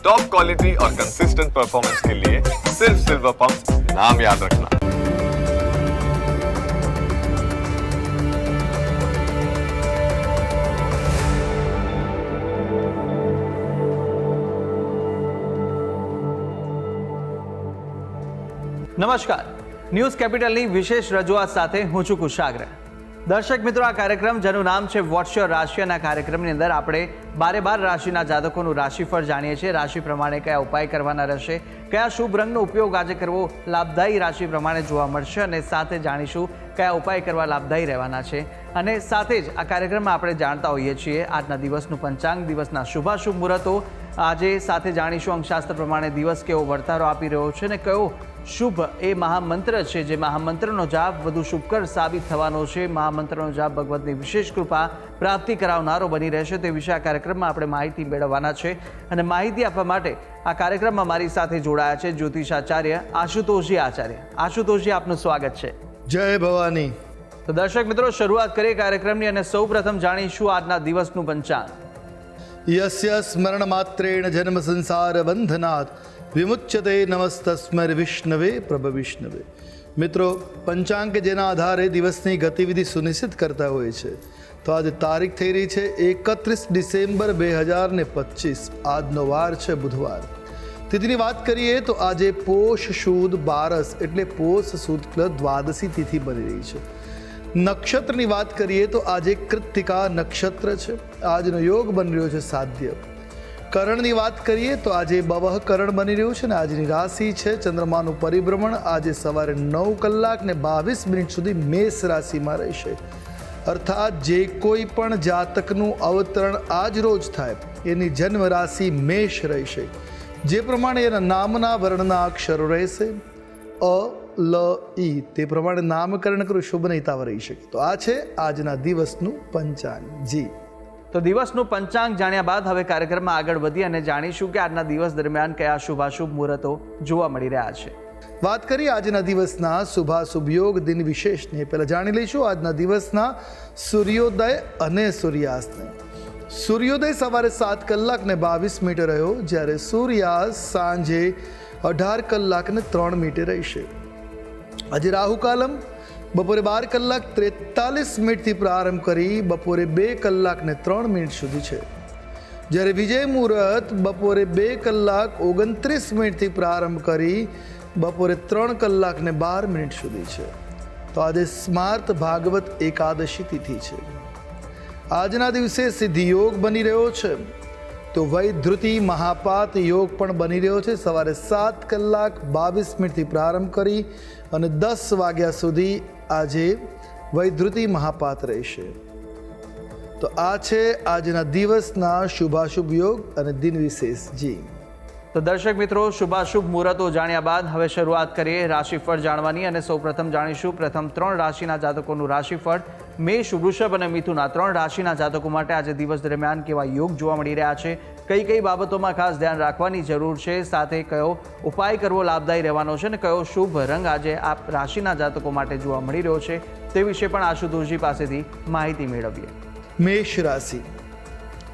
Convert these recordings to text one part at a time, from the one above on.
Top quality और consistent performance के लिए सिर्फ सिल्वर पंप नाम याद रखना। નમસ્કાર, ન્યૂઝ કેપિટલની વિશેષ રજૂઆત સાથે હું છું કુશાગ્ર. દર્શક મિત્રો, આ કાર્યક્રમ જેનું નામ છે વોટ્સ યોર રાશિ, અને આ કાર્યક્રમની અંદર આપણે 12 રાશિના જાતકોનું રાશિફળ જાણીએ છીએ. રાશિ પ્રમાણે કયા ઉપાય કરવાના રહેશે, કયા શુભ રંગનો ઉપયોગ આજે કરવો લાભદાયી રાશિ પ્રમાણે જોવા મળશે, અને સાથે જાણીશું કયા ઉપાય કરવા લાભદાયી રહેવાના છે. અને સાથે જ આ કાર્યક્રમમાં આપણે જાણતા હોઈએ છીએ આજના દિવસનું પંચાંગ, દિવસના શુભાશુભ મુહૂર્તો. આજે સાથે જાણીશું અંકશાસ્ત્ર પ્રમાણે દિવસ કેવો વર્તારો આપી રહ્યો છે, અને કયો શુભ એ મહામંત્ર છે જે મહામંત્રનો જાપ વધુ શુભકર સાબિત થવાનો છે. મહામંત્રનો જાપ ભગવતની વિશેષ કૃપા પ્રાપ્તિ કરાવનારો બની રહેશે. તે વિશે આ કાર્યક્રમમાં આપણે માહિતી મેળવવાના છે, અને માહિતી આપવા માટે આ કાર્યક્રમમાં મારી સાથે જોડાયા છે જ્યોતિષાચાર્ય આશુતોષજી આચાર્ય. આશુતોષજી, આપનું સ્વાગત છે. જય ભવાની. તો દર્શક મિત્રો, શરૂઆત કરીએ કાર્યક્રમની, અને સૌ પ્રથમ જાણીશું આજના દિવસનું પંચાંગ. યસ્ય સ્મરણ માત્રેણ જન્મ સંસાર બંધનાથ વિમુચ્યતે નમસ્તસ્મૈ વિષ્ણવે પ્રભ વિષ્ણવે. મિત્રો, પંચાંગ જેના આધારે દિવસની ગતિવિધિ સુનિશ્ચિત કરતા હોય છે. તો આજે તારીખ થઈ રહી છે 31 ડિસેમ્બર 2025. આજનો વાર છે બુધવાર. તિથિની વાત કરીએ તો આજે પોષ સુદ બારસ એટલે પોષ શુક્લ દ્વાદશી તિથિ બની રહી છે. નક્ષત્રની વાત કરીએ તો આજે કૃત્તિકા નક્ષત્ર છે. આજનો યોગ બની રહ્યો છે સાધ્ય. કરણની વાત કરીએ તો આજે બવહ કરણ બની રહ્યું છે, ને આજની રાશિ છે ચંદ્રમાનું પરિભ્રમણ. આજે સવારે 9 કલાક ને 22 મિનિટ સુધી મેષ રાશિમાં રહેશે. અર્થાત જે કોઈ પણ જાતકનું અવતરણ આજ રોજ થાય એની જન્મ રાશિ મેષ રહેશે. જે પ્રમાણે એના નામના વર્ણના અક્ષરો રહેશે અ લ ઈ, તે પ્રમાણે નામકરણ કરું શુભ નહિતાવ રહી શકે. તો આ છે આજના દિવસનું પંચાંગ. જી, તો દિવસનું પંચાંગ જાણ્યા બાદ હવે કાર્યક્રમમાં આગળ વધી અને જાણીશું કે આજના દિવસ દરમિયાન કયા શુભાશુભ મુહૂર્તો જોવા મળી રહ્યા છે. વાત કરીએ આજના દિવસના શુભાશુભ યોગ દિન વિશેષને. પહેલાં જાણી લઈશું આજના દિવસના સૂર્યોદય અને સૂર્યાસ્તને. સૂર્યોદય સવારે 7 કલાક ને 22 મિનિટે રહ્યો, જ્યારે સૂર્યાસ્ત સાંજે 18 કલાક ને 3 મિનિટે રહેશે. આજે રાહુકાલમ બપોરે 12 કલાક 43 મિનિટથી પ્રારંભ કરી બપોરે 2 કલાક ને 3 મિનિટ સુધી છે, જ્યારે વિજય મુહૂર્ત બપોરે 2 કલાક 29 મિનિટથી પ્રારંભ કરી બપોરે 3 કલાક ને 12 મિનિટ સુધી છે. તો આજે સ્માર્ત ભાગવત એકાદશી તિથિ છે. આજના દિવસે સિદ્ધિ યોગ બની રહ્યો છે. તો વૈધૃતિ મહાપાત યોગ પણ બની રહ્યો છે. સવારે 7 કલાક 22 મિનિટથી પ્રારંભ કરી અને 10 વાગ્યા સુધી આજે વૈધૃતિ મહાપાત રહેશે. તો આ છે આજના દિવસના શુભાશુભ યોગ અને દિન વિશેષ. જી, તો દર્શક મિત્રો, શુભાશુભ મુહૂર્તો જાણ્યા બાદ હવે શરૂઆત કરીએ રાશિફળ જાણવાની, અને સૌપ્રથમ જાણીશું પ્રથમ 3 રાશિના જાતકોનું રાશિફળ. મેષ, વૃષભ અને મિથુન, આ 3 રાશિના જાતકો માટે આજે દિવસ દરમિયાન કેવા યોગ જોવા મળી રહ્યા છે, કઈ કઈ બાબતોમાં ખાસ ધ્યાન રાખવાની જરૂર છે, સાથે કયો ઉપાય કરવો લાભદાયી રહેવાનો છે, અને કયો શુભ રંગ આજે આ રાશિના જાતકો માટે જોવા મળી રહ્યો છે, તે વિશે પણ આશુતોષજી પાસેથી માહિતી મેળવીએ. મેષ રાશિ.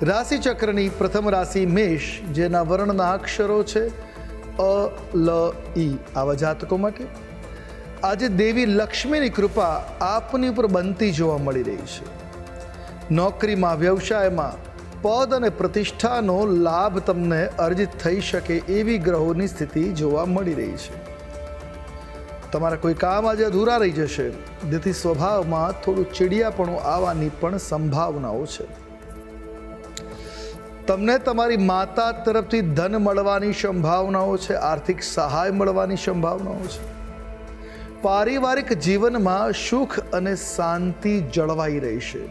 રાશિ ચક્રની પ્રથમ રાશિ મેષ, જેના વર્ણના અક્ષરો છે અ લ ઈ. આવા જાતકો માટે આજે દેવી લક્ષ્મીની કૃપા આપની ઉપર બનતી જોવા મળી રહી છે. નોકરીમાં, વ્યવસાયમાં પદ અને પ્રતિષ્ઠાનો લાભ તમને અર્જિત થઈ શકે એવી ગ્રહોની સ્થિતિ જોવા મળી રહી છે. તમારા કોઈ કામ આજે અધૂરા રહી જશે, જેથી સ્વભાવમાં થોડું ચીડિયાપણું આવવાની પણ સંભાવનાઓ છે. તમને તમારી માતા તરફથી ધન મળવાની સંભાવનાઓ છે. આર્થિક સહાય મળવાની સંભાવનાઓ છે. પારિવારિક જીવનમાં સુખ અને શાંતિ જળવાઈ રહેશે.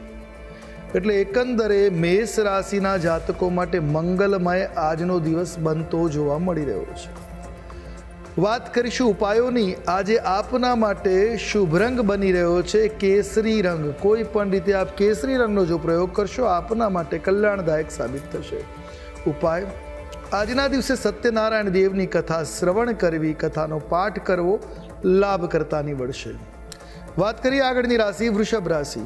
એટલે એકંદરે મેષ રાશિના જાતકો માટે મંગલમય આજનો દિવસ બનતો જોવા મળી રહ્યો છે. વાત કરીશું ઉપાયોની. આજે આપના માટે શુભ રંગ બની રહ્યો છે કેસરી રંગ. કોઈ પણ રીતે આપ કેસરી રંગનો જો પ્રયોગ કરશો આપના માટે કલ્યાણદાયક સાબિત થશે. ઉપાય: આજના દિવસે સત્યનારાયણ દેવની કથા શ્રવણ કરવી, કથાનો પાઠ કરવો લાભ કરતા નીવડશે. વાત કરીએ આગળની રાશિ વૃષભ રાશિ.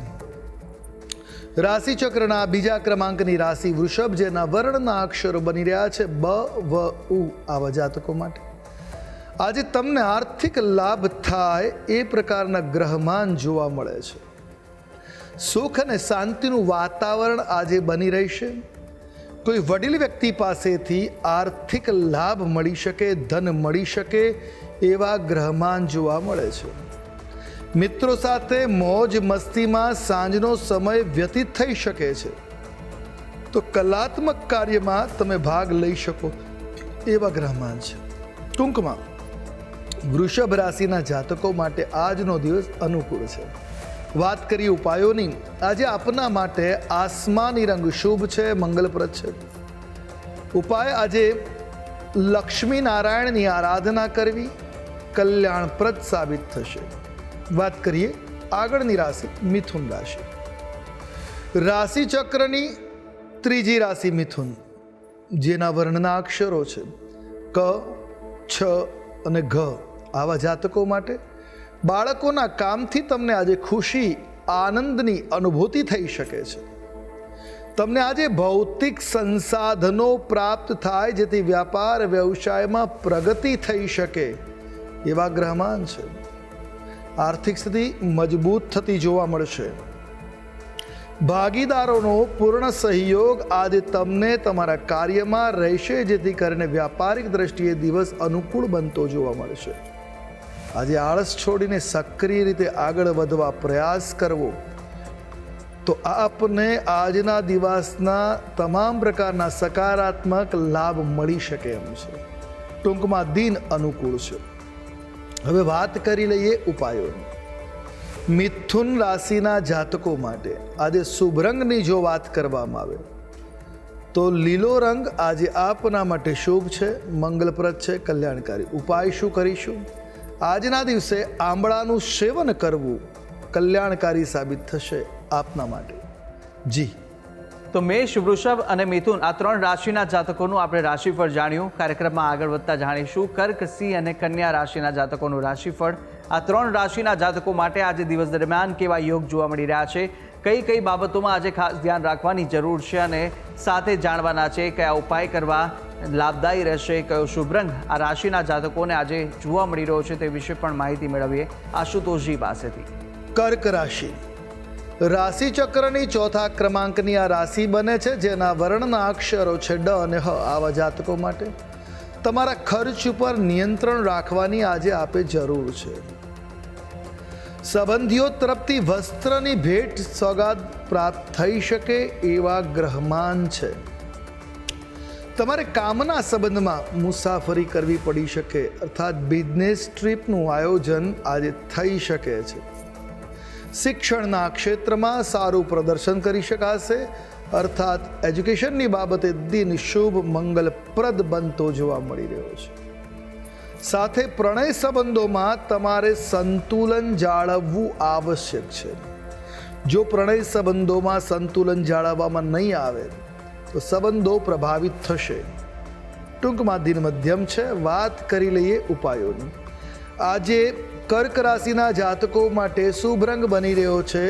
રાશિચક્રના બીજા ક્રમાંકની રાશિ વૃષભ, જેના વર્ણના અક્ષરો બની રહ્યા છે બ, વ, ઉ. આવા જાતકો માટે આજે તમને આર્થિક લાભ થાય એ પ્રકારના ગ્રહમાન જોવા મળે છે. સુખ અને શાંતિનું વાતાવરણ આજે બની રહેશે. કોઈ વડીલ વ્યક્તિ પાસેથી આર્થિક લાભ મળી શકે, ધન મળી શકે એવા ગ્રહમાન જોવા મળે છે. મિત્રો સાથે મોજ મસ્તીમાં સાંજનો સમય વ્યતીત થઈ શકે છે. તો કલાત્મક કાર્યમાં તમે ભાગ લઈ શકો એવા ગ્રહમાન છે. ટૂંકમાં વૃષભ રાશિના જાતકો માટે આજનો દિવસ અનુકૂળ છે. વાત કરીએ ઉપાયોની. આજે આપના માટે આસમાની રંગ શુભ છે, મંગલપ્રદ છે. ઉપાય આજે લક્ષ્મી નારાયણની આરાધના કરવી કલ્યાણપ્રદ સાબિત થશે. વાત કરીએ આગળની રાશિ મિથુન રાશિ. રાશિ ચક્રની ત્રીજી રાશિ મિથુન, જેના વર્ણના અક્ષરો છે ક, છ અને ઘ. આવા જાતકો માટે બાળકોના કામથી તમને આજે ખુશી, આનંદની અનુભૂતિ થઈ શકે છે. તમને આજે ભૌતિક સંસાધનો પ્રાપ્ત થાય, જેથી વ્યાપાર વ્યવસાયમાં પ્રગતિ થઈ શકે એવા ગ્રહમાન છે. આર્થિક સ્થિતિ મજબૂત થતી જોવા મળશે. ભાગીદારોનો પૂર્ણ સહયોગ આજે તમને તમારા કાર્યમાં રહેશે, જેથી કરીને વ્યાપારિક દ્રષ્ટિએ દિવસ અનુકૂળ બનતો જોવા મળશે. આજે આળસ છોડીને સક્રિય રીતે આગળ વધવા પ્રયાસ કરવો તો આપને આજના દિવસના તમામ પ્રકારના સકારાત્મક લાભ મળી શકે એમ છે. ટૂંકમાં દિન અનુકૂળ છે. હવે વાત કરી લઈએ ઉપાયોની. મિથુન રાશિના જાતકો માટે આજે શુભ રંગની જો વાત કરવામાં આવે તો લીલો રંગ આજે આપના માટે શુભ છે, મંગલપ્રદ છે, કલ્યાણકારી. ઉપાય શું કરીશું? આજના દિવસે આંબળાનું સેવન કરવું કલ્યાણકારી સાબિત થશે આપના માટે. જી તો મેષ, વૃષભ અને મિથુન આ ત્રણ રાશિના જાતકોનું આપણે રાશિફળ જાણ્યું. કાર્યક્રમમાં આગળ વધતા જાણીશું કર્ક, સિંહ અને કન્યા રાશિના જાતકોનું રાશિફળ. આ ત્રણ રાશિના જાતકો માટે આજે દિવસ દરમિયાન કેવા યોગ જોવા મળી રહ્યા છે, કઈ કઈ બાબતોમાં આજે ખાસ ધ્યાન રાખવાની જરૂર છે અને સાથે જાણવાના છે કયા ઉપાય કરવા લાભદાયી રહેશે, કયો શુભ રંગ આ રાશિના જાતકોને આજે જોવા મળી રહ્યો છે તે વિશે પણ માહિતી મેળવીએ આશુતોષજી પાસેથી. કર્ક રાશિ રાશિ ચક્રની ચોથા ક્રમાંકની આ રાશિ બને છે, જેના વર્ણના અક્ષરો છે ડ અને હ. આવા જાતકો માટે તમારા ખર્ચ ઉપર નિયંત્રણ રાખવાની આજે આપે જરૂર છે. સંબંધીઓ તરફથી વસ્ત્રની ભેટ સોગાદ પ્રાપ્ત થઈ શકે એવા ગ્રહમાન છે. તમારે કામના સંબંધમાં મુસાફરી કરવી પડી શકે, અર્થાત બિઝનેસ ટ્રીપનું આયોજન આજે થઈ શકે છે. શિક્ષણના ક્ષેત્રમાં સારું પ્રદર્શન કરી શકાશે, અર્થાત એજ્યુકેશનની બાબતે દિન શુભ મંગલપ્રદ બનતો જોવા મળી રહ્યો છે. સાથે પ્રણય સંબંધોમાં તમારે સંતુલન જાળવવું આવશ્યક છે. જો પ્રણય સંબંધોમાં સંતુલન જાળવવામાં નહીં આવે તો સંબંધો પ્રભાવિત થશે. ટૂંકમાં દિન મધ્યમ છે. વાત કરી લઈએ ઉપાયોની. આજે કર્ક રાશિના જાતકો માટે શુભ રંગ બની રહ્યો છે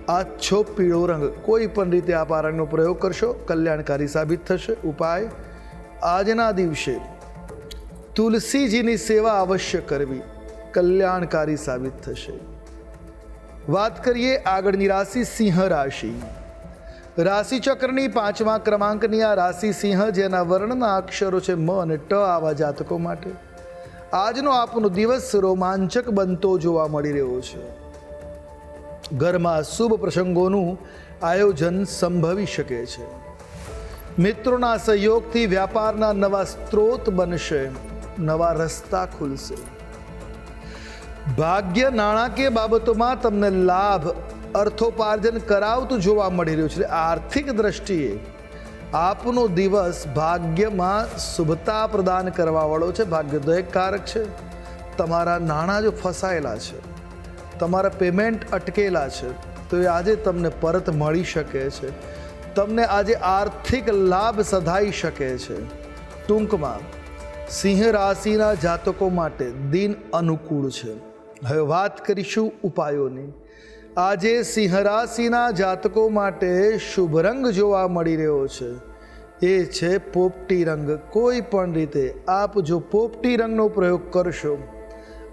આછો પીળો રંગ. કોઈ પણ રીતે આપ આ રંગનો પ્રયોગ કરશો કલ્યાણકારી સાબિત થશે. ઉપાય આજના દિવસે તુલસીજીની સેવા અવશ્ય કરવી કલ્યાણકારી સાબિત થશે. વાત કરીએ આગળની રાશિ સિંહ રાશિ. રાશિચક્રની પાંચમા ક્રમાંકની આ રાશિ સિંહ, જેના વર્ણના અક્ષરો છે મ અને ટ. આવા જાતકો માટે આજનો આપનો દિવસ રોમાંચક બનતો જોવા મળી રહ્યો છે. ઘરમાં શુભ પ્રસંગોનું આયોજન સંભવી શકે છે. મિત્રોના સહયોગથી વ્યાપારના નવા સ્ત્રોત બનશે, નવા રસ્તા ખુલશે. ભાગ્ય નાણાકીય બાબતોમાં તમને લાભ અર્થોપાર્જન કરાવતું જોવા મળી રહ્યું છે. આર્થિક દ્રષ્ટિએ આપનો દિવસ ભાગ્યમાં શુભતા પ્રદાન કરવાવાળો છે, ભાગ્યોદયક કારક છે. તમારા નાણાં જો ફસાયેલા છે, તમારા પેમેન્ટ અટકેલા છે, તો એ આજે તમને પરત મળી શકે છે. તમને આજે આર્થિક લાભ સધાઈ શકે છે. ટૂંકમાં સિંહ રાશિના જાતકો માટે દિન અનુકૂળ છે. હવે વાત કરીશું ઉપાયોની. આજે સિંહ રાશિના જાતકો માટે શુભ રંગ જોવા મળી રહ્યો છે, એ છે પોપટી રંગ. કોઈ પણ રીતે આપ જો પોપટી રંગનો પ્રયોગ કરશો,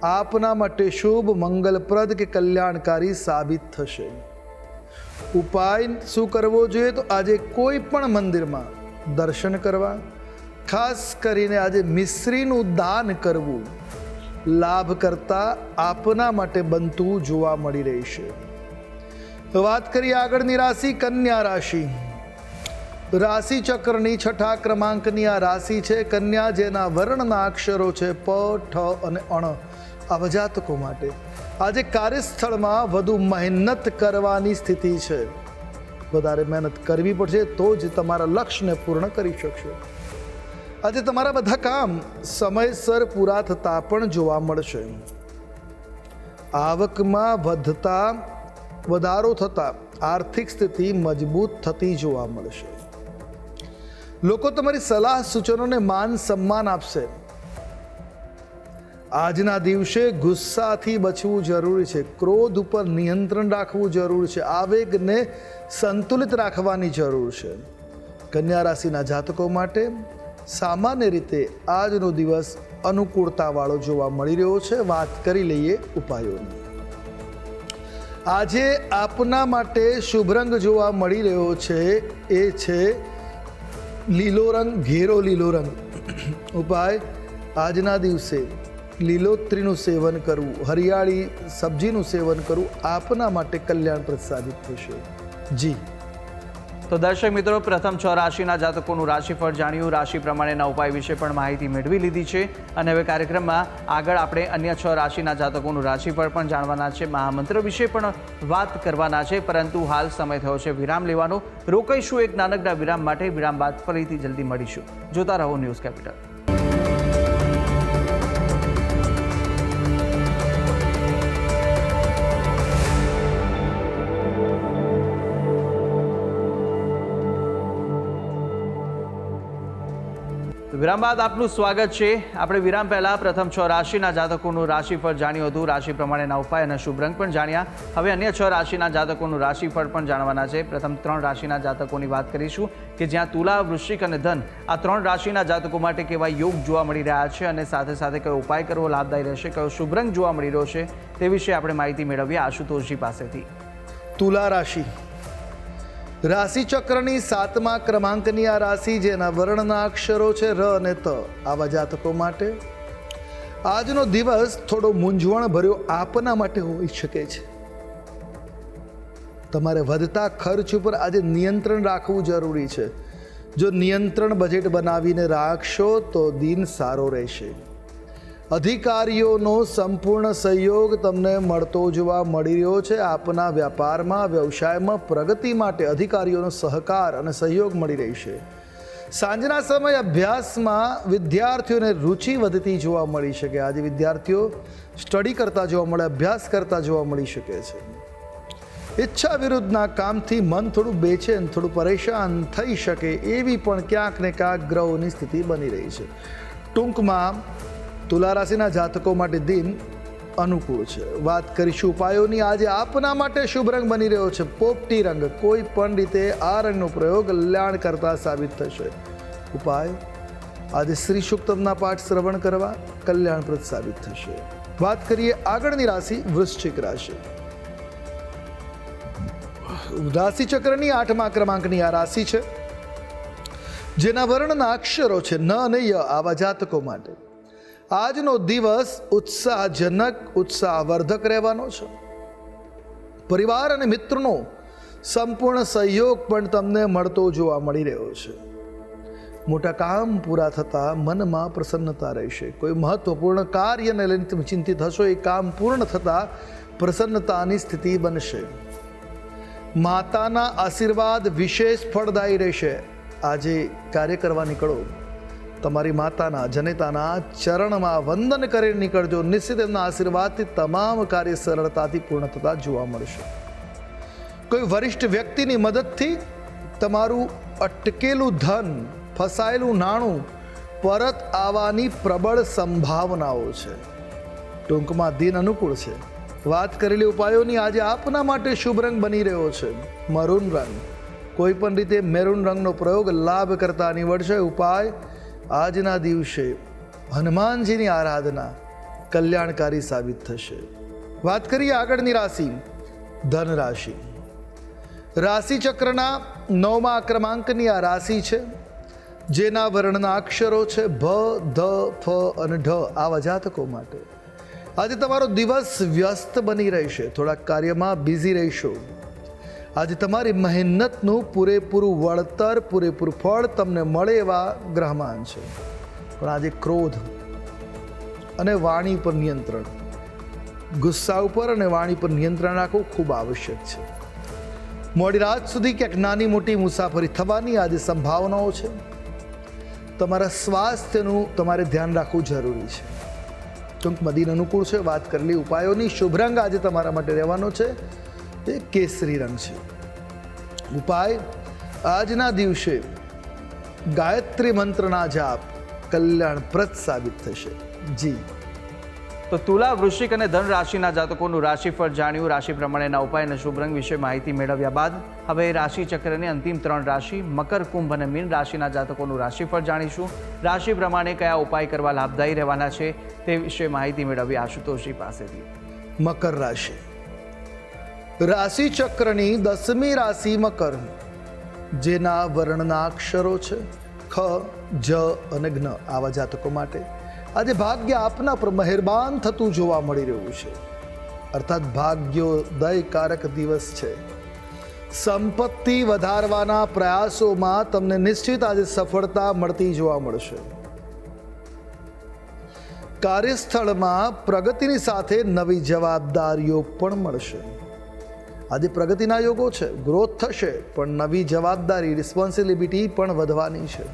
આપના માટે શુભ, મંગલપ્રદ કે કલ્યાણકારી સાબિત થશે. ઉપાય શું કરવો જોઈએ? તો આજે કોઈ પણ મંદિરમાં દર્શન કરવા, ખાસ કરીને આજે મિશ્રીનું દાન કરવું લાભ કરતા આપના માટે બનતું જોવા મળી રહેશે. વાત કરીએ આગળની રાશિ, કન્યા રાશિ. રાશિ ચક્રની 6થા ક્રમાંકની આ રાશિ છે કન્યા, જેના વર્ણના અક્ષરો છે પ, ઠ અને અણ. આવા જાતકો માટે આજે કાર્યસ્થળમાં વધુ મહેનત કરવાની સ્થિતિ છે. વધારે મહેનત કરવી પડશે તો જ તમારા લક્ષ્યને પૂર્ણ કરી શકશો. આજે તમારા બધા કામ સમયસર પૂરા થતા પણ જોવા મળશે. આવકમાં વધારો થતા આર્થિક સ્થિતિ મજબૂત થતી જોવા મળશે. લોકો તમારી સલાહ સૂચનોને માન સન્માન આપશે. આજના દિવસે ગુસ્સાથી બચવું જરૂરી છે. ક્રોધ ઉપર નિયંત્રણ રાખવું જરૂરી છે. આવેગને સંતુલિત રાખવાની જરૂર છે. કન્યા રાશિના જાતકો માટે સામાન્ય રીતે આજનો દિવસ અનુકૂળતાવાળો જોવા મળી રહ્યો છે. વાત કરી લઈએ ઉપાયોની. આજે આપના માટે શુભ રંગ જોવા મળી રહ્યો છે, એ છે લીલો રંગ, ઘેરો લીલો રંગ. ઉપાય: આજના દિવસે લીલોતરીનું સેવન કરવું, હરિયાળી સબ્જીનું સેવન કરવું આપના માટે કલ્યાણપ્રદ સાબિત થશે. જી તો દર્શક મિત્રો, પ્રથમ 6 રાશિના જાતકોનું રાશિફળ જાણ્યું, રાશિ પ્રમાણેના ઉપાય વિશે પણ માહિતી મેળવી લીધી છે. અને હવે કાર્યક્રમમાં આગળ આપણે અન્ય 6 રાશિના જાતકોનું રાશિફળ પણ જાણવાના છે, મહામંત્ર વિશે પણ વાત કરવાના છે. પરંતુ હાલ સમય થયો છે વિરામ લેવાનો. રોકાઈશું એક નાનકડા વિરામ માટે. વિરામ બાદ ફરીથી જલ્દી મળીશું. જોતા રહો ન્યૂઝ કેપિટલ. વિરામ બાદ આપનું સ્વાગત છે. આપણે વિરામ પહેલા પ્રથમ 6 રાશિના જાતકોનું રાશિફળ જાણ્યું હતું, રાશિ પ્રમાણેના ઉપાય અને શુભ રંગ પણ જાણ્યા. હવે અન્ય 6 રાશિના જાતકોનું રાશિફળ પણ જાણવાના છે. પ્રથમ 3 રાશિના જાતકોની વાત કરીશું કે જ્યાં તુલા, વૃશ્ચિક અને ધન આ 3 રાશિના જાતકો માટે કેવા યોગ જોવા મળી રહ્યા છે અને સાથે સાથે કયો ઉપાય કરવો લાભદાયી રહેશે, કયો શુભ રંગ જોવા મળી રહ્યો છે, તે વિશે આપણે માહિતી મેળવીએ આશુતોષજી પાસેથી. તુલા રાશિ. રાશિ ચક્રની 7મા ક્રમાંકની આ રાશિ, જેના વર્ણના અક્ષરો છે ર અને ત. આવા જાતકો માટે આજનો દિવસ થોડો મૂંઝવણ ભર્યો આપના માટે હોઈ શકે છે. તમારે વધતા ખર્ચ ઉપર આજે નિયંત્રણ રાખવું જરૂરી છે. જો નિયંત્રણ બજેટ બનાવીને રાખશો તો દિન સારો રહેશે. અધિકારીઓનો સંપૂર્ણ સહયોગ તમને મળતો જોવા મળી રહ્યો છે. આપના વ્યાપારમાં, વ્યવસાયમાં પ્રગતિ માટે અધિકારીઓનો સહકાર અને સહયોગ મળી રહેશે. સાંજના સમયે અભ્યાસમાં વિદ્યાર્થીઓને રુચિ વધતી જોવા મળી શકે. આજે વિદ્યાર્થીઓ સ્ટડી કરતા જોવા મળે, અભ્યાસ કરતા જોવા મળી શકે છે. ઈચ્છા વિરુદ્ધના કામથી મન થોડું બેચેન, થોડું પરેશાન થઈ શકે એવી પણ ક્યાંક ને ક્યાંક ગ્રહોની સ્થિતિ બની રહી છે. ટૂંકમાં તુલા રાશિના જાતકો માટે દિન અનુકૂળ છે. વાત કરીશું ઉપાયોની. આજે આપના માટે શુભ રંગ બની રહ્યો છે પોપટી રંગ. કોઈ પણ રીતે આ રંગનો પ્રયોગ કલ્યાણ કરતા સાબિત થશે. ઉપાય: આજે શ્રી સુક્તમના પાઠ શ્રવણ કરવા કલ્યાણપ્રદ સાબિત થશે. વાત કરીએ આગળની રાશિ, વૃશ્ચિક રાશિ. રાશિ ચક્રની 8મા ક્રમાંકની આ રાશિ છે, જેના વર્ણના અક્ષરો છે ન અને ય. આવા જાતકો માટે આજનો દિવસ ઉત્સાહજનક, ઉત્સાહવર્ધક રહેવાનો છે. પરિવાર અને મિત્રોનો સંપૂર્ણ સહયોગ પણ તમને મળતો જોવા મળી રહ્યો છે. મોટા કામ પૂરા થતાં મનમાં પ્રસન્નતા રહેશે. કોઈ મહત્વપૂર્ણ કાર્યને લઈને તમે ચિંતિત હશો, એ કામ પૂર્ણ થતાં પ્રસન્નતાની સ્થિતિ બનશે. માતાના આશીર્વાદ વિશેષ ફળદાયી રહેશે. આજે કાર્ય કરવા નીકળો, તમારી માતાના, જનેતાના ચરણમાં વંદન કરીને નીકળજો. નિશ્ચિત એમના આશીર્વાદથી તમામ કાર્ય સરળતાથી પૂર્ણ થતા જોવા મળશે. કોઈ વરિષ્ઠ વ્યક્તિની મદદથી તમારું અટકેલું ધન, ફસાયેલું નાણું પરત આવવાની પ્રબળ સંભાવનાઓ છે. ટૂંકમાં દિન અનુકૂળ છે. વાત કરેલી ઉપાયોની આજે આપના માટે શુભ રંગ બની રહ્યો છે મરૂન રંગ. કોઈ પણ રીતે મેરૂન રંગનો પ્રયોગ લાભ કરતા નીવડશે. ઉપાય આજના દિવસે હનુમાનજીની આરાધના કલ્યાણકારી સાબિત થશે. વાત કરીએ આગળની રાશિ ધન રાશિ. રાશિ ચક્રના 9મા ક્રમાંકની આ રાશિ છે, જેના વર્ણના અક્ષરો છે ભ, ધ, ફ અને ઢ. આવા જાતકો માટે આજે તમારો દિવસ વ્યસ્ત બની રહેશે. થોડાક કાર્યમાં બિઝી રહેશો. આજે તમારી મહેનતનું પૂરેપૂરું વળતર, પૂરેપૂરું ફળ તમને મળે એવા ગ્રહમાન છે. પણ આજે ક્રોધ અને વાણી પર નિયંત્રણ, ગુસ્સા ઉપર અને વાણી પર નિયંત્રણ રાખવું ખૂબ આવશ્યક છે. મોડી રાત સુધી ક્યાંક નાની મોટી મુસાફરી થવાની આજે સંભાવનાઓ છે. તમારા સ્વાસ્થ્યનું તમારે ધ્યાન રાખવું જરૂરી છે. ટૂંકમાં દિન અનુકૂળ છે. વાત કરેલી ઉપાયોની શુભ રંગ આજે તમારા માટે રહેવાનો છે એ કેસરી રંગ છે. ઉપાય આજના દિવસે ગાયત્રી મંત્રના જાપ કલ્યાણપ્રદ સાબિત થશે. જી તો તુલા, વૃશ્ચિક અને ધન રાશિના જાતકોનું રાશિફળ જાણ્યું. રાશિ પ્રમાણેના ઉપાય અને શુભ રંગ વિશે માહિતી મેળવ્યા બાદ હવે રાશિ ચક્રની અંતિમ 3 રાશિ મકર, કુંભ અને મીન રાશિના જાતકોનું રાશિફળ જાણીશું. રાશિ પ્રમાણે કયા ઉપાય કરવા લાભદાયી રહેવાના છે તે વિશે માહિતી મેળવી આશુતોષજી પાસેથી. મકર રાશિ. રાશિ ચક્રની 10મી રાશિ મકર, જેના વર્ણના અક્ષરો છે ખ, જ અને જ્ઞ. આવા જાતકો માટે આજે ભાગ્ય આપના પર મહેરબાન થતું જોવા મળી રહ્યું છે. અર્થાત ભાગ્યોદયકારક દિવસ છે. સંપત્તિ વધારવાના પ્રયાસોમાં તમને નિશ્ચિત આજે સફળતા મળતી જોવા મળશે. કાર્યસ્થળમાં પ્રગતિની સાથે નવી જવાબદારીઓ પણ મળશે. આજે પ્રગતિના યોગો છે, ગ્રોથ થશે, પણ નવી જવાબદારી, રિસ્પોન્સિબિલિટી પણ વધવાની છે.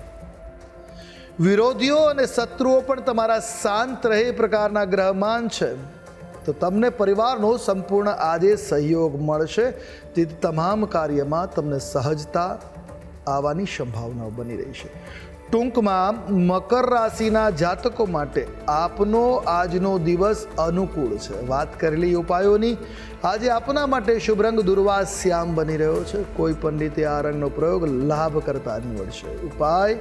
વિરોધીઓ અને શત્રુઓ પણ તમારા શાંત રહે એ પ્રકારના ગ્રહમાન છે. તો તમને પરિવારનો સંપૂર્ણ આજે સહયોગ મળશે, તેથી તમામ કાર્યમાં તમને સહજતા આવવાની સંભાવનાઓ બની રહી છે. ટૂંકમાં મકર રાશિના જાતકો માટે આપનો આજનો દિવસ અનુકૂળ છે. વાત કરેલી ઉપાયોની આજે આપના માટે શુભ રંગ દુર્વા શ્યામ બની રહ્યો છે. કોઈ પણ રીતે આ રંગનો પ્રયોગ લાભ કરતા નીવડશે. ઉપાય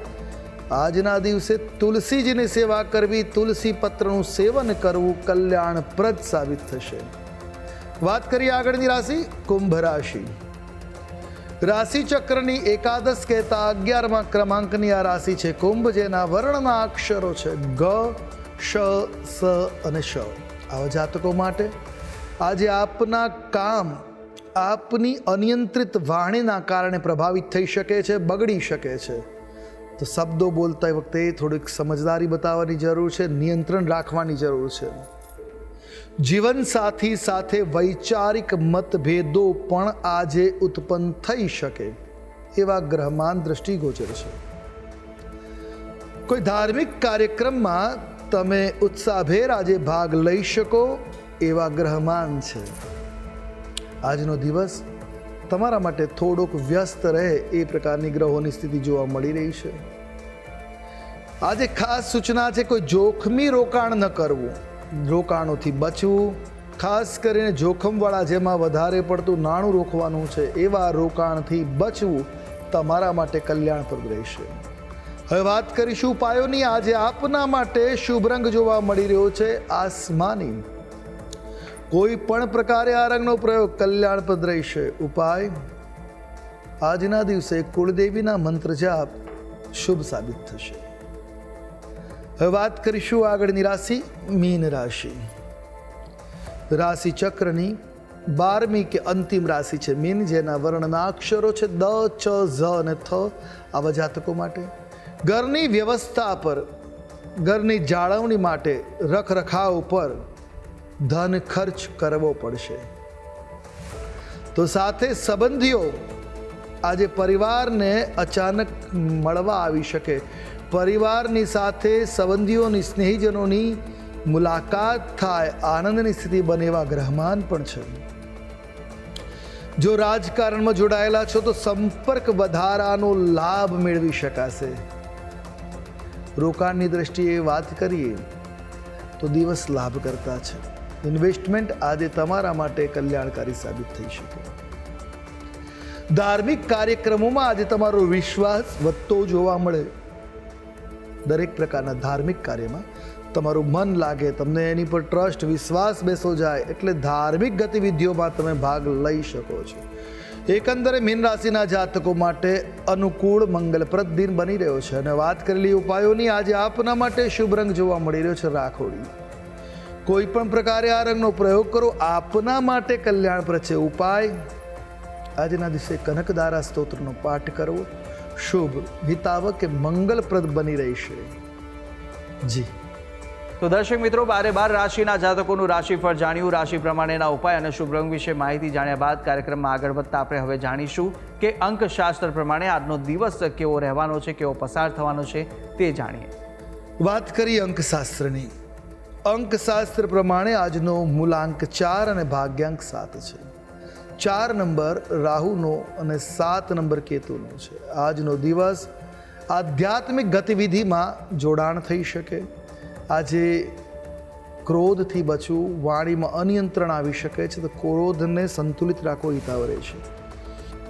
આજના દિવસે તુલસીજીની સેવા કરવી, તુલસી પત્રનું સેવન કરવું કલ્યાણપ્રદ સાબિત થશે. વાત કરીએ આગળની રાશિ કુંભ રાશિ. રાશિ ચક્રની એકાદશ કહેતા 11મા ક્રમાંકની આ રાશિ છે કુંભ, જેના વર્ણના અક્ષરો છે ગ, શ, સ અને શ. આવા જાતકો માટે આજે આપના કામ આપની અનિયંત્રિત વાણીના કારણે પ્રભાવિત થઈ શકે છે, બગડી શકે છે. તો શબ્દો બોલતા વખતે થોડીક સમજદારી બતાવવાની જરૂર છે, નિયંત્રણ રાખવાની જરૂર છે. જીવનસાથી સાથે વૈચારિક મતભેદો પણ આજે ઉત્પન્ન થઈ શકે એવા ગ્રહમાન દ્રષ્ટિગોચર છે. કોઈ ધાર્મિક કાર્યક્રમમાં તમે ઉત્સાહભેર આજે ભાગ લઈ શકો એવા ગ્રહમાન છે. આજનો દિવસ તમારા માટે થોડોક વ્યસ્ત રહે એ પ્રકારની ગ્રહોની સ્થિતિ જોવા મળી રહી છે. આજે ખાસ સૂચના છે, કોઈ જોખમી રોકાણ ન કરવું, રોકાણોથી બચવું. ખાસ કરીને જોખમવાળા જેમાં વધારે પડતું નાણું રોકવાનું છે એવા રોકાણથી બચવું તમારા માટે કલ્યાણપ્રદ રહેશે. હવે વાત કરીશું ઉપાયોની. આજે આપના માટે શુભ રંગ જોવા મળી રહ્યો છે આસમાની. કોઈ પણ પ્રકારે આ રંગનો પ્રયોગ કલ્યાણપ્રદ રહેશે. ઉપાય આજના દિવસે કુળદેવીના મંત્ર જાપ શુભ સાબિત થશે. હવે વાત કરીશું આગળની રાશિ મીન રાશિ. રાશિ ચક્રની 12મી કે અંતિમ રાશિ છે મીન, જેના વર્ણના અક્ષરો છે દ, ચ, ઝ અને થ. આવા જાતકો માટે ઘરની વ્યવસ્થા પર, ઘરની જાળવણી માટે, રખરખાવ પર ધન ખર્ચ કરવો પડશે. તો સાથે સંબંધીઓ આજે પરિવારને અચાનક મળવા આવી શકે. પરિવારની સાથે સંબંધીઓની, સ્નેહીજનોની મુલાકાત થાય, આનંદની સ્થિતિ બને એવા ગ્રહમાન પણ છે. જો રાજકારણમાં જોડાયેલા છો તો સંપર્ક વધારાનો લાભ મેળવી શકાશે. રોકાણની દ્રષ્ટિએ વાત કરીએ તો દિવસ લાભ કરતા છે. ઇન્વેસ્ટમેન્ટ આજે તમારા માટે કલ્યાણકારી સાબિત થઈ શકે. ધાર્મિક કાર્યક્રમોમાં આજે તમારો વિશ્વાસ વધતો જોવા મળે. દરેક પ્રકારના ધાર્મિક કાર્યમાં તમારું મન લાગે, તમને એની પર ટ્રસ્ટ, વિશ્વાસ બેસો જાય, એટલે ધાર્મિક ગતિવિધિઓમાં તમે ભાગ લઈ શકો છો. એકંદરે મીન રાશિના જાતકો માટે અનુકૂળ મંગલપ્રદ દિન બની રહ્યો છે. અને વાત કરેલી ઉપાયોની આજે આપના માટે શુભ રંગ જોવા મળી રહ્યો છે રાખોડી. કોઈ પણ પ્રકારે આ રંગનો પ્રયોગ કરો, આપના માટે કલ્યાણપ્રદ છે. ઉપાય આજના દિવસે કનકદારા સ્તોત્રનો પાઠ કરવો શુભ, હિતાવ કે મંગલપ્રદ બની રહેશે. જી તો દર્શક મિત્રો, 12 રાશિના જાતકોનું રાશિફળ જાણ્યું. રાશિ પ્રમાણેના ઉપાય અને શુભ રંગ વિશે માહિતી જાણ્યા બાદ કાર્યક્રમમાં આગળ વધતા આપણે હવે જાણીશું કે અંકશાસ્ત્ર પ્રમાણે આજનો દિવસ કેવો રહેવાનો છે, કેવો પસાર થવાનો છે તે જાણીએ. વાત કરી અંકશાસ્ત્રની. અંકશાસ્ત્ર પ્રમાણે આજનો મૂલાંક 4 અને ભાગ્યાંક 7 છે. 4 નંબર રાહુનો અને 7 નંબર કેતુનો છે. આજનો દિવસ આધ્યાત્મિક ગતિવિધિમાં જોડાણ થઈ શકે. આજે ક્રોધથી બચવું, વાણીમાં અનિયંત્રણ આવી શકે છે, તો ક્રોધને સંતુલિત રાખવો હિતાવ રહેશે.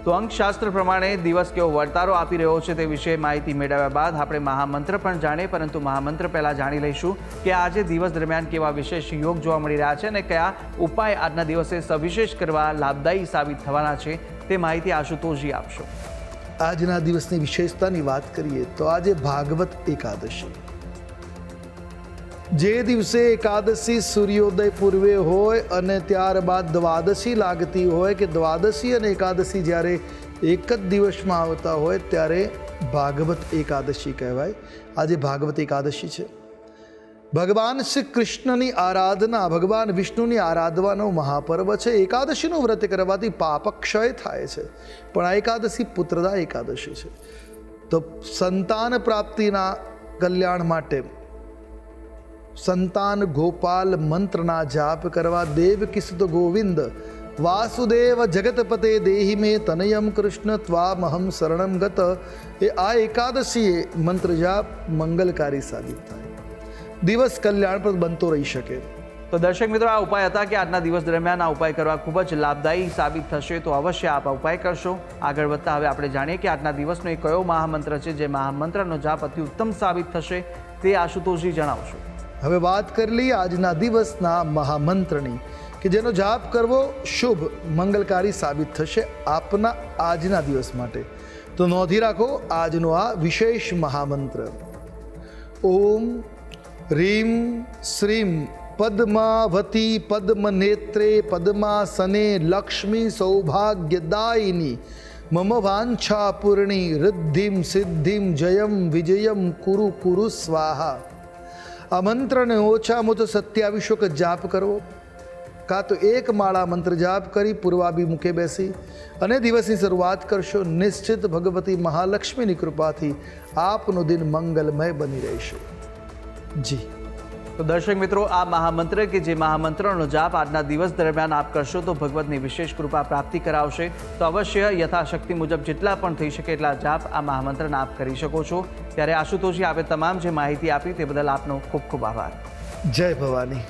તો અંકશાસ્ત્ર પ્રમાણે દિવસ કેવો વર્તારો આપી રહ્યો છે તે વિશે માહિતી મેળવ્યા બાદ આપણે મહામંત્ર પણ જાણીએ, પરંતુ મહામંત્ર પહેલાં જાણી લઈશું કે આજે દિવસ દરમિયાન કેવા વિશેષ યોગ જોવા મળી રહ્યા છે અને કયા ઉપાય આજના દિવસે સવિશેષ કરવા લાભદાયી સાબિત થવાના છે તે માહિતી આશુતોષજી આપશો. આજના દિવસની વિશેષતાની વાત કરીએ તો આજે ભાગવત એકાદશી. જે દિવસે એકાદશી સૂર્યોદય પૂર્વે હોય અને ત્યારબાદ દ્વાદશી લાગતી હોય, કે દ્વાદશી અને એકાદશી જ્યારે એક જ દિવસમાં આવતા હોય ત્યારે ભાગવત એકાદશી કહેવાય. આજે ભાગવત એકાદશી છે. ભગવાન શ્રી કૃષ્ણની આરાધના, ભગવાન વિષ્ણુની આરાધવાનો મહાપર્વ છે. એકાદશીનું વ્રત કરવાથી પાપક્ષય થાય છે, પણ આ એકાદશી પુત્રદા એકાદશી છે. તો સંતાન પ્રાપ્તિના કલ્યાણ માટે સંતાન ગોપાલ મંત્રના જાપ કરવા. દેવકીસુત ગોવિંદ વાસુદેવ જગતપતે દેહી મે તનયમ કૃષ્ણ ત્વામહમ શરણમ ગત. એ આ એકાદશીએ મંત્ર જાપ મંગલકારી સાબિત થાય, દિવસ કલ્યાણપ્રદ બનતો રહી શકે. તો દર્શક મિત્રો, આ ઉપાય હતા કે આજના દિવસ દરમિયાન આ ઉપાય કરવા ખૂબ જ લાભદાયી સાબિત થશે, તો અવશ્ય આપ આ ઉપાય કરશો. આગળ વધતા હવે આપણે જાણીએ કે આજના દિવસનો એ કયો મહામંત્ર છે જે મહામંત્રનો જાપ અતિ ઉત્તમ સાબિત થશે તે આશુતોષજી જણાવશો. હવે વાત કરી લઈએ આજના દિવસના મહામંત્રની, કે જેનો જાપ કરવો શુભ મંગલકારી સાબિત થશે આપના આજના દિવસ માટે. તો નોંધી રાખો આજનો આ વિશેષ મહામંત્ર. ઓમ રીમ શ્રીમ પદ્માવતી પદ્મનેત્રે પદ્માસને લક્ષ્મી સૌભાગ્યદાયિની મમ વાંછા પૂર્ણી રિદ્ધિમ સિદ્ધિમ જયમ વિજયમ કુરુ કુરુ સ્વાહા. આ મંત્રને ઓછામાં ઓછો 27 વખત જાપ કરવો, કાં તો એક માળા મંત્ર જાપ કરી પૂર્વાભિમુખે બેસી અને દિવસની શરૂઆત કરશો. નિશ્ચિત ભગવતી મહાલક્ષ્મીની કૃપાથી આપનો દિન મંગલમય બની રહેશે. જી તો દર્શક મિત્રો, આ મહામંત્ર કે જે મહામંત્રનો જાપ આજના દિવસ દરમિયાન આપ કરશો તો ભગવતની વિશેષ કૃપા પ્રાપ્તિ કરાવશે. તો અવશ્ય યથાશક્તિ મુજબ જેટલા પણ થઈ શકે એટલા જાપ આ મહામંત્રના આપ કરી શકો છો. ત્યારે આશુતોષજી, આપે તમામ જે માહિતી આપી તે બદલ આપનો ખૂબ ખૂબ આભાર. જય ભવાની.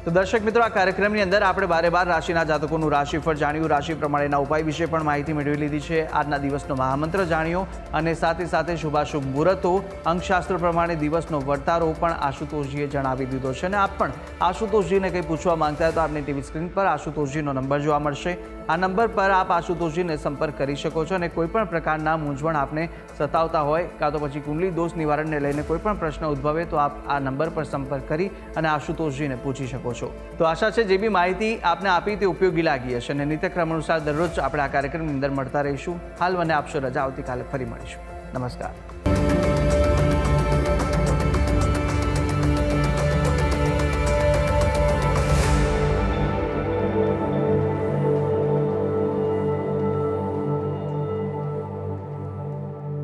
તો દર્શક મિત્રો, આ કાર્યક્રમની અંદર આપણે 12 રાશિના જાતકોનું રાશિફળ જાણ્યું, રાશિ પ્રમાણેના ઉપાય વિશે પણ માહિતી મેળવી લીધી છે, આજના દિવસનો મહામંત્ર જાણ્યો અને સાથે સાથે શુભાશુભ મુહૂર્તો, અંકશાસ્ત્ર પ્રમાણે દિવસનો વર્તારો પણ આશુતોષજીએ જણાવી દીધો છે. અને આપ પણ આશુતોષજીને કંઈ પૂછવા માંગતા હોય તો આપની ટીવી સ્ક્રીન પર આશુતોષજીનો નંબર જોવા મળશે. આ નંબર પર આપ આશુતોષજીને સંપર્ક કરી શકો છો અને કોઈપણ પ્રકારના મૂંઝવણ આપને સતાવતા હોય કાં તો પછી કુંડલી દોષ નિવારણને લઈને કોઈપણ પ્રશ્ન ઉદ્ભવે તો આપ આ નંબર પર સંપર્ક કરી અને આશુતોષજીને પૂછી શકો છો. તો આશા છે જે બી માહિતી આપને આપી તે ઉપયોગી લાગી હશે અને નિત્યક્રમ અનુસાર દરરોજ આપણે આ કાર્યક્રમની અંદર મળતા રહીશું. હાલ મને આપશો રજા, આવતીકાલે ફરી મળીશું. નમસ્કાર.